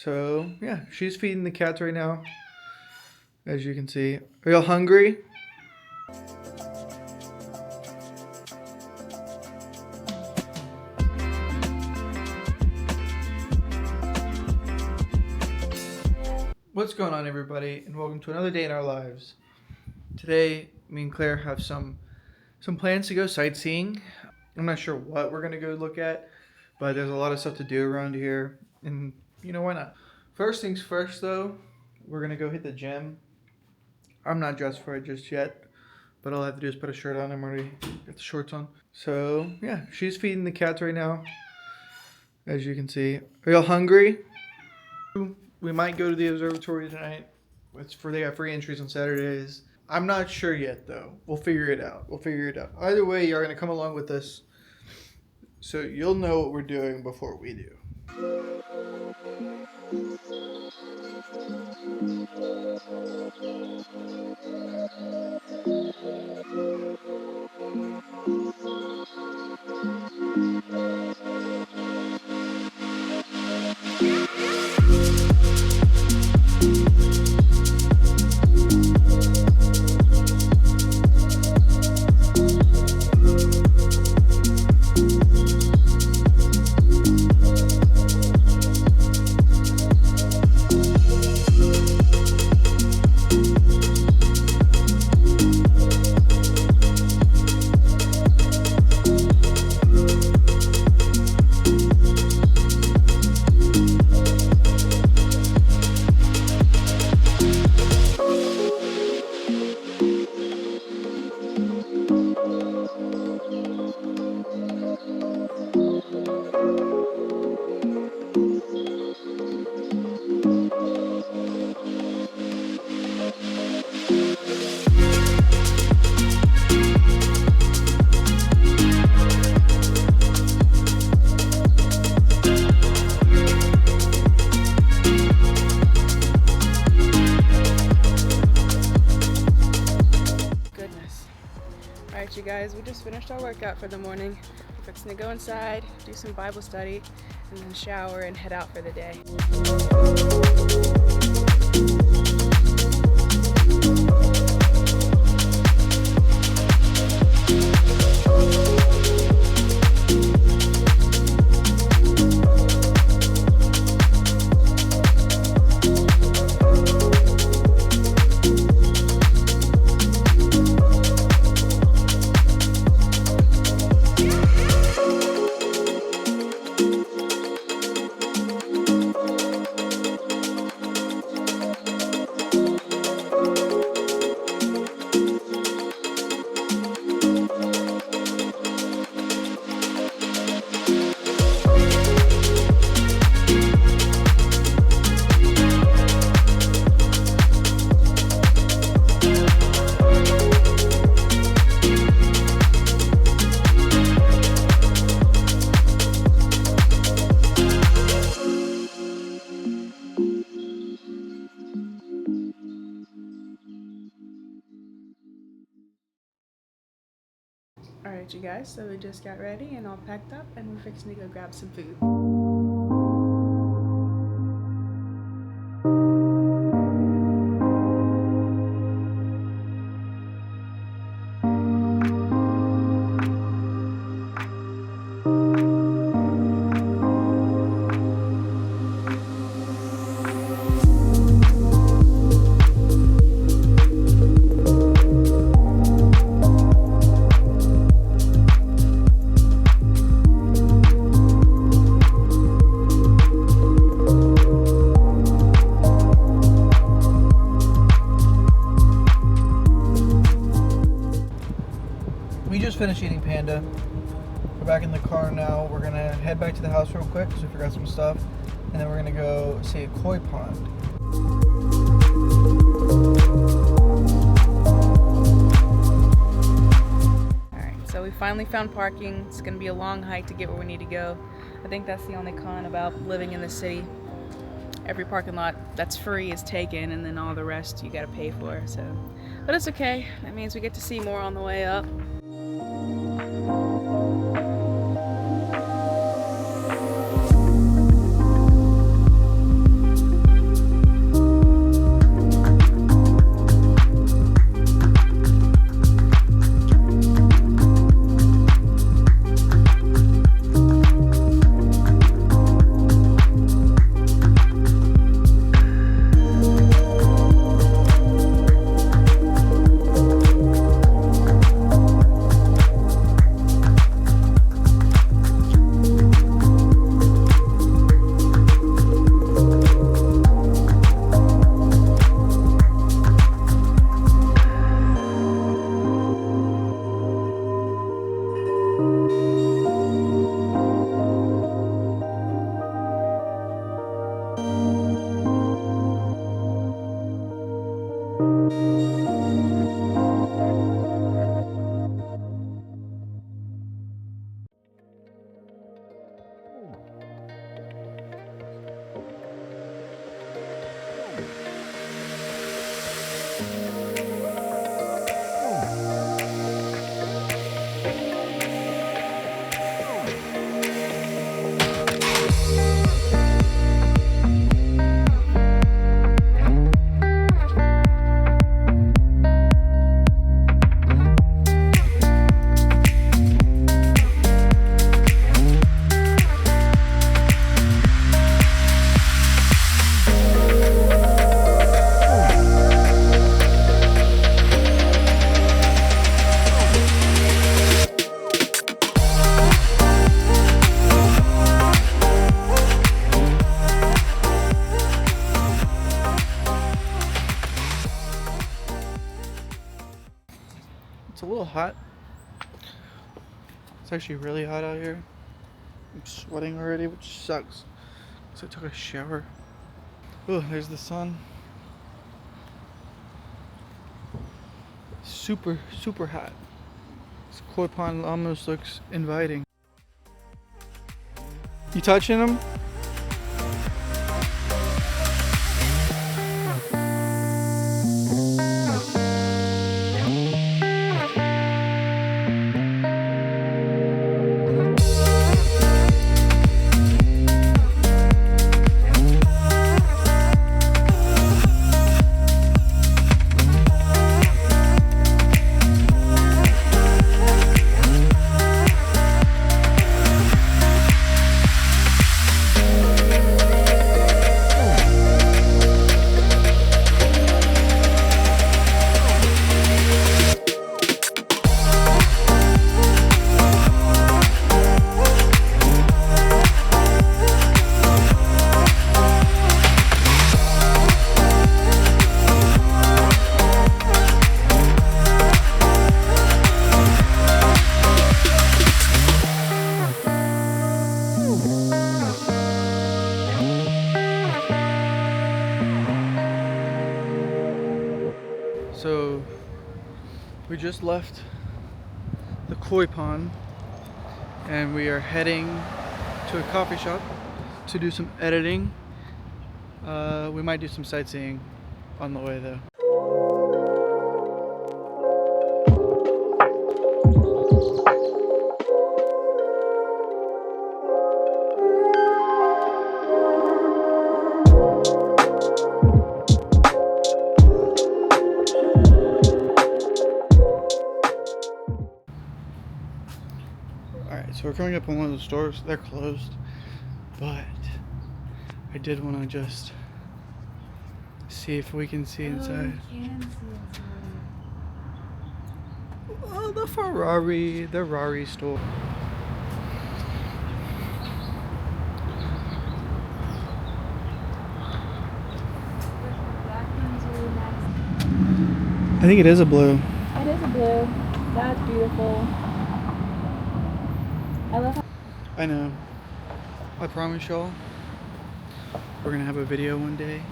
So yeah, she's feeding the cats right now, as you can see. Are y'all hungry? What's going on, everybody, and welcome to another day in our lives. Today, me and Claire have some plans to go sightseeing. I'm not sure what we're gonna go look at, but there's a lot of stuff to do around here, and why not? First things first, though, we're gonna go hit the gym. I'm not dressed for it just yet, but all I have to do is put a shirt on. I'm already got the shorts on. So yeah, she's feeding the cats right now, as you can see. Are y'all hungry? We might go to the observatory tonight. They got free entries on Saturdays. I'm not sure yet, though. We'll figure it out. Either way, you're gonna come along with us, so you'll know what we're doing before we do. Alright, you guys, we just finished our workout for the morning. We're fixing to go inside, do some Bible study, and then shower and head out for the day. Alright, you guys, so we just got ready and all packed up, and we're fixing to go grab some food. We just finished eating Panda. We're back in the car now. We're gonna head back to the house real quick because we forgot some stuff, and then we're gonna go see a koi pond. Alright, so we finally found parking. It's gonna be a long hike to get where we need to go. I think that's the only con about living in the city. Every parking lot that's free is taken, and then all the rest you gotta pay for. So, but it's okay. That means we get to see more on the way up. little hot. It's actually really hot out here. I'm sweating already, which sucks. So I took a shower. Oh, there's the sun. Super, super hot. This koi pond almost looks inviting. You touching them? So we just left the koi pond and we are heading to a coffee shop to do some editing. We might do some sightseeing on the way though. Alright, so we're coming up on one of the stores. They're closed, but I did want to just see if we can see inside. Oh, the Ferrari store. I think it is a blue. It is a blue. That's beautiful. I love how I know. I promise y'all, we're gonna have a video one day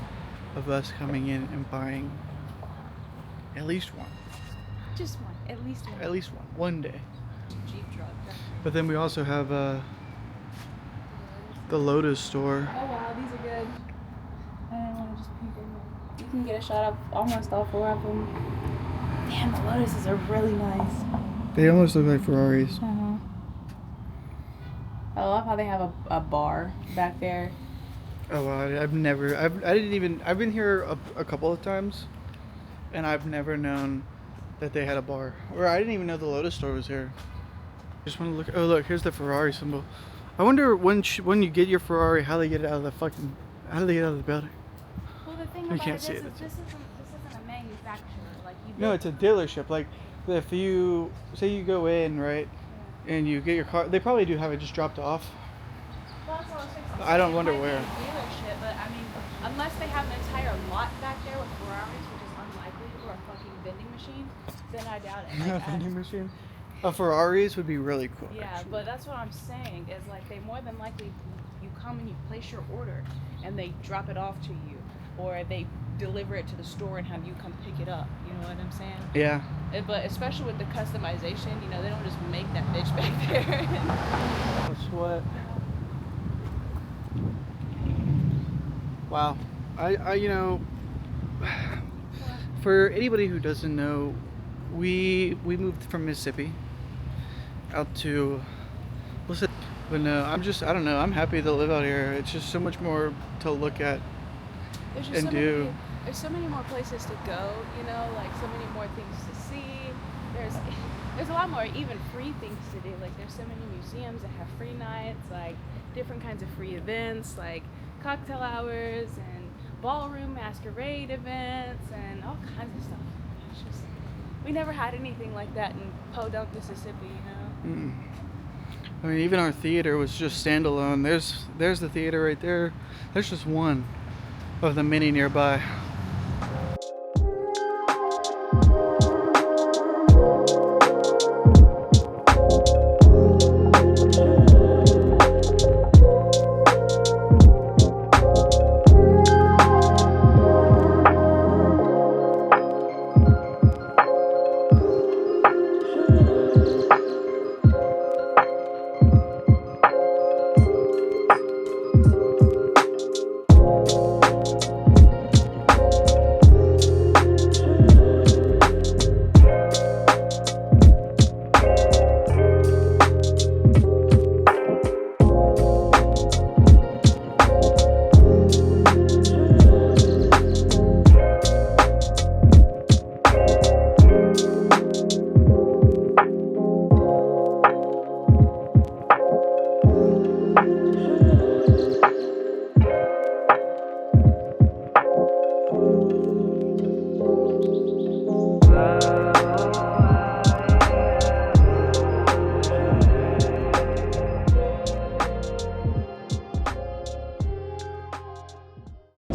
of us coming in and buying at least one. just one, at least one. At least one day. Jeep truck. But then we also have the Lotus store. Oh wow, these are good. I didn't want to just peek in there. You can get a shot of almost all four of them. Damn, the Lotuses are really nice. They almost look like Ferraris. Uh-huh. I love how they have a bar back there. Oh wow, I've been here a couple of times, and I've never known that they had a bar. Or I didn't even know the Lotus store was here. Just want to look. Oh look, here's the Ferrari symbol. I wonder when you get your Ferrari, how they get it out of the building. Well, the thing You about can't it see is, it. this isn't a manufacturer. Like you. No, it's a dealership. Like if you say you go in, right, and you get your car, they probably do have it just dropped off. Well, that's what I was fixing to I don't say. wonder It might be where. a dealership, but I mean, unless they have an entire lot back there with Ferraris, which is unlikely, or a fucking vending machine, then I doubt it. Like, Vending machine. A Ferraris would be really cool. yeah, actually. but that's what I'm saying is like they more than likely you come and you place your order and they drop it off to you, or they deliver it to the store and have you come pick it up. You know what I'm saying? Yeah. But especially with the customization, you know, they don't just make that bitch back there. That's what. Wow. I you know, for anybody who doesn't know, we moved from Mississippi out to, listen, but no, I don't know, I'm happy to live out here. It's just so much more to look at There's just and so do. many, there's so many more places to go, you know, like so many more things to see. There's a lot more even free things to do. Like there's so many museums that have free nights, like different kinds of free events, like cocktail hours and ballroom masquerade events and all kinds of stuff. It's just, we never had anything like that in Podunk, Mississippi, you know. Mm. I mean, even our theater was just standalone. There's the theater right there. There's just one of the many nearby.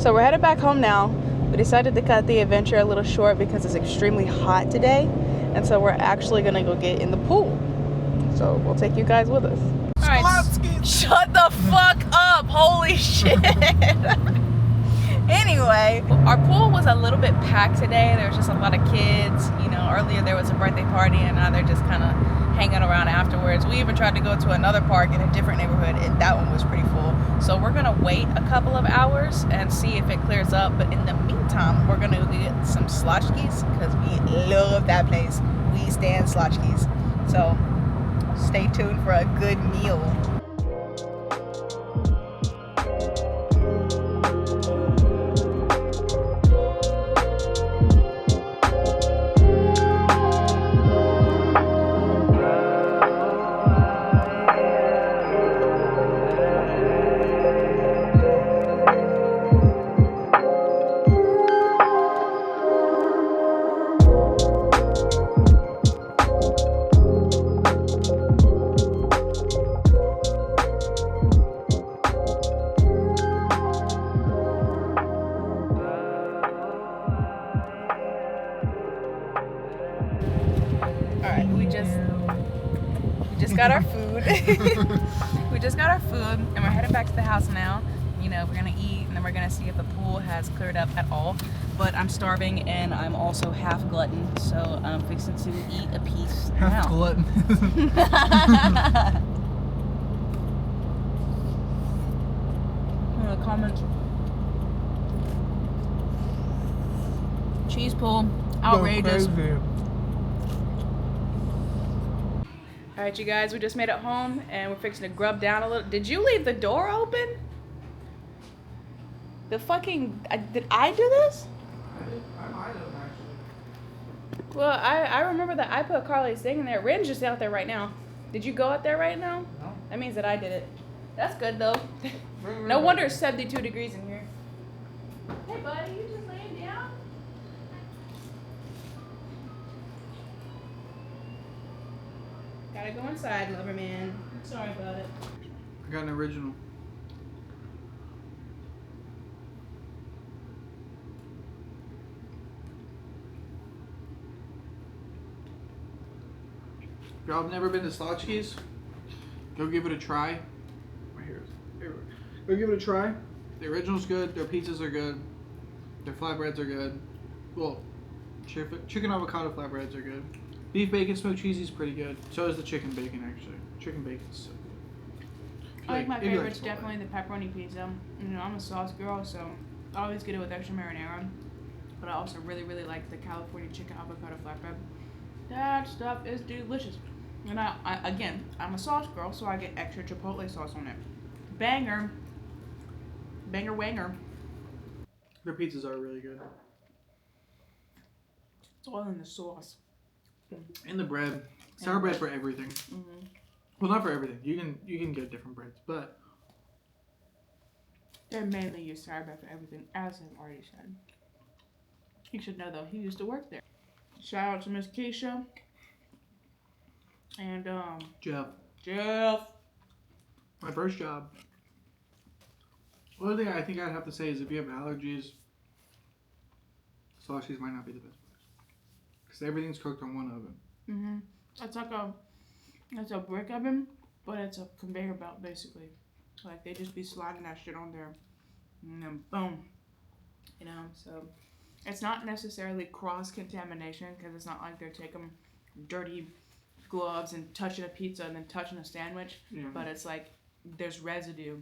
So we're headed back home now. We decided to cut the adventure a little short because it's extremely hot today. And so we're actually gonna go get in the pool. So we'll take you guys with us. All right, shut the fuck up, holy shit. Anyway, our pool was a little bit packed today. There was just a lot of kids. You know, earlier there was a birthday party and now they're just kind of hanging around afterwards. We even tried to go to another park in a different neighborhood and that one was pretty full. So we're gonna wait a couple of hours and see if it clears up. But in the meantime, we're gonna get some Slotchkis because we love that place. We stand Slotchkis. So stay tuned for a good meal. We just got our food. We just got our food and we're headed back to the house now. You know, we're gonna eat and then we're gonna see if the pool has cleared up at all. But I'm starving and I'm also half glutton, so I'm fixing to eat a piece now. Half glutton. In the comments. Cheese pull, outrageous. Alright, you guys, we just made it home and we're fixing to grub down a little. Did you leave the door open? The fucking. Did I do this? I might have actually. Well, I remember that I put Carly's thing in there. Ren's just out there right now. Did you go out there right now? No. That means that I did it. That's good though. No wonder it's 72 degrees in here. Hey, buddy, you just laying down? Gotta go inside, lover man. Sorry about it. I got an original. If y'all have never been to Slotchkis, go give it a try. Right here. Go give it a try. The original's good. Their pizzas are good. Their flatbreads are good. Well, chicken avocado flatbreads are good. Beef bacon smoked cheesy is pretty good. So is the chicken bacon actually. Chicken bacon's so good. I think my favorite's definitely the pepperoni pizza. You know, I'm a sauce girl, so I always get it with extra marinara. But I also really, really like the California chicken avocado flatbread. That stuff is delicious. And again, I'm a sauce girl, so I get extra chipotle sauce on it. Banger. Banger wanger. Their pizzas are really good. It's all in the sauce. And the bread. Sour bread for everything. Mm-hmm. Well, not for everything. You can get different breads, but they mainly use sour bread for everything, as I've already said. You should know though, he used to work there. Shout out to Miss Keisha. And Jeff. My first job. One thing I think I'd have to say is if you have allergies, Slotchkis might not be the best place. Because everything's cooked on one oven. Mm-hmm. It's a brick oven, but it's a conveyor belt basically. Like they just be sliding that shit on there, and then boom. You know, so it's not necessarily cross-contamination because it's not like they're taking dirty gloves and touching a pizza and then touching a sandwich. Yeah. But it's like there's residue,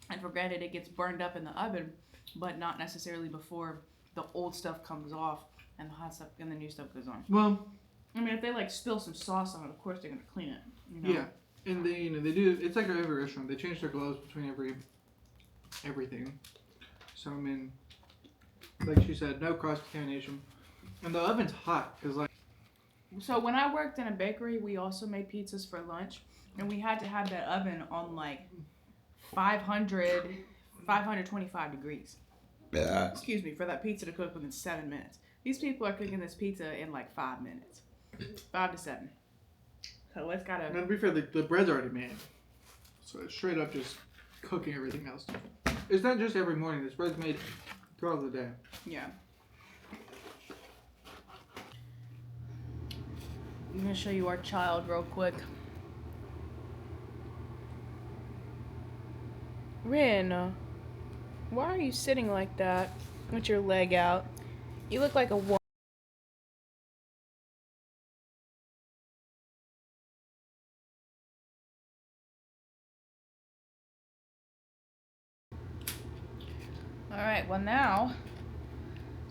and for granted it gets burned up in the oven, but not necessarily before the old stuff comes off and the hot stuff and the new stuff goes on. Well, I mean, if they like spill some sauce on it, of course they're gonna clean it. You know? yeah, and they they do. It's like every restaurant. They change their gloves between everything. So I mean, like she said, no cross contamination, and the oven's hot because like. So when I worked in a bakery, we also made pizzas for lunch, and we had to have that oven on like 525 degrees. Yeah. Excuse me, for that pizza to cook within 7 minutes. These people are cooking this pizza in like 5 minutes. 5 to 7. So it's gotta... And to be fair, the bread's already made. So it's straight up just cooking everything else. It's not just every morning. This bread's made throughout the day. Yeah. I'm gonna show you our child real quick. Rin, why are you sitting like that with your leg out? You look like a woman. Alright, well now,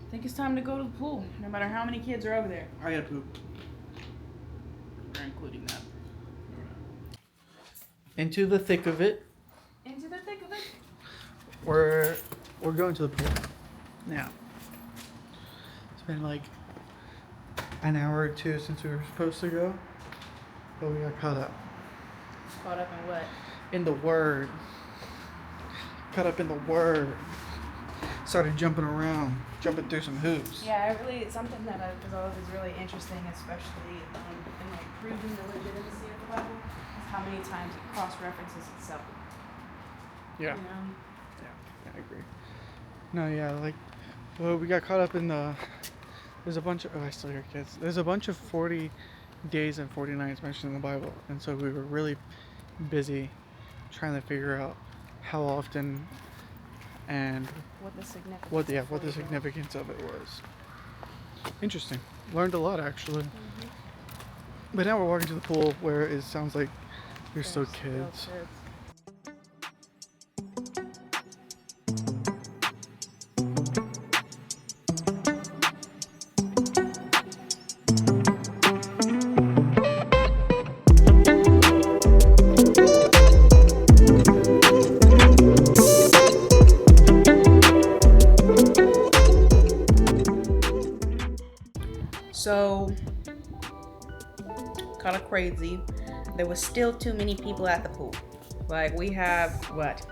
I think it's time to go to the pool, no matter how many kids are over there. I gotta poop. We're including that. Into the thick of it. Into the thick of it. We're going to the pool now. It's been like an hour or two since we were supposed to go, but we got caught up. Caught up in what? In the word. Caught up in the word. Started jumping around, jumping through some hoops. Yeah, it's something that is always really interesting, especially in like proving the legitimacy of the Bible, is how many times it cross-references itself. Yeah. You know? Yeah, I agree. No, yeah, like, well, we got caught up in there's a bunch of, I still hear kids. There's a bunch of 40 days and 40 nights mentioned in the Bible. And so we were really busy trying to figure out how often and What the significance. what the significance of it was. Interesting. Learned a lot, actually. Mm-hmm. But now we're walking to the pool where it sounds like you're still kids. So, kind of crazy. There was still too many people at the pool. Like, we have, what?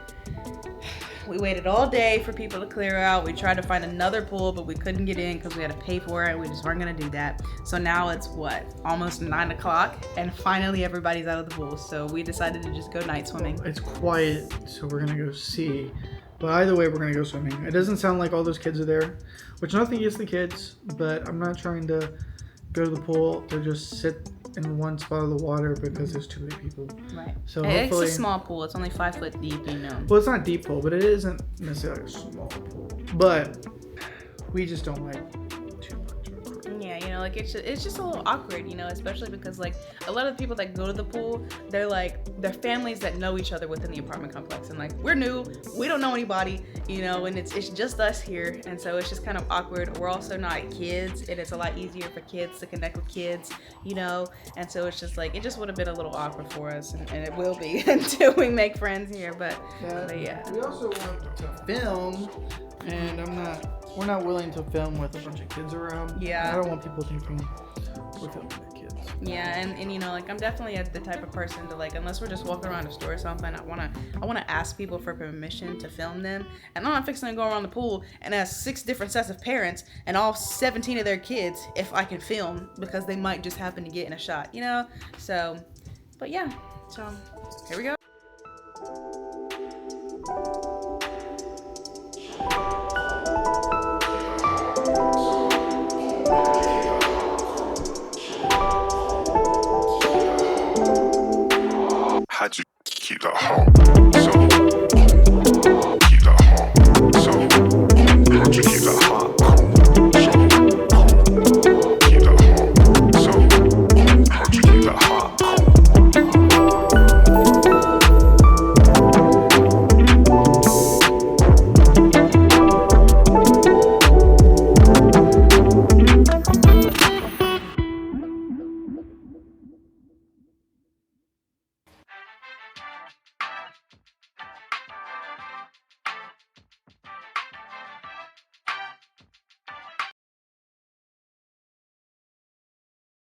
We waited all day for people to clear out. We tried to find another pool, but we couldn't get in because we had to pay for it. We just weren't going to do that. So now it's, what? Almost 9 o'clock, and finally everybody's out of the pool. So we decided to just go night swimming. It's quiet, so we're going to go see. But either way, we're going to go swimming. It doesn't sound like all those kids are there, which nothing against the kids, but I'm not trying to go to the pool to just sit in one spot of the water because there's too many people. Right. So It's hopefully, a small pool. It's only 5 foot deep, you know. well, it's not a deep pool, but it isn't necessarily a small pool. But we just don't like too much of a crew. Yeah, you know, like it's just a little awkward, you know, especially because like a lot of the people that go to the pool, they're families that know each other within the apartment complex, and like we're new, we don't know anybody, you know, and it's just us here, and so it's just kind of awkward. We're also not kids, and it's a lot easier for kids to connect with kids, you know, and so it's just like it just would have been a little awkward for us, and it will be until we make friends here, but yeah. We also want to film, and we're not willing to film with a bunch of kids around. Yeah. I don't want people thinking we're filming their kids. Yeah, and you know, like I'm definitely the type of person to like, unless we're just walking around a store or something, I wanna ask people for permission to film them. And I'm not fixing to go around the pool and ask 6 different sets of parents and all 17 of their kids if I can film, because they might just happen to get in a shot, you know? So, but yeah, so here we go.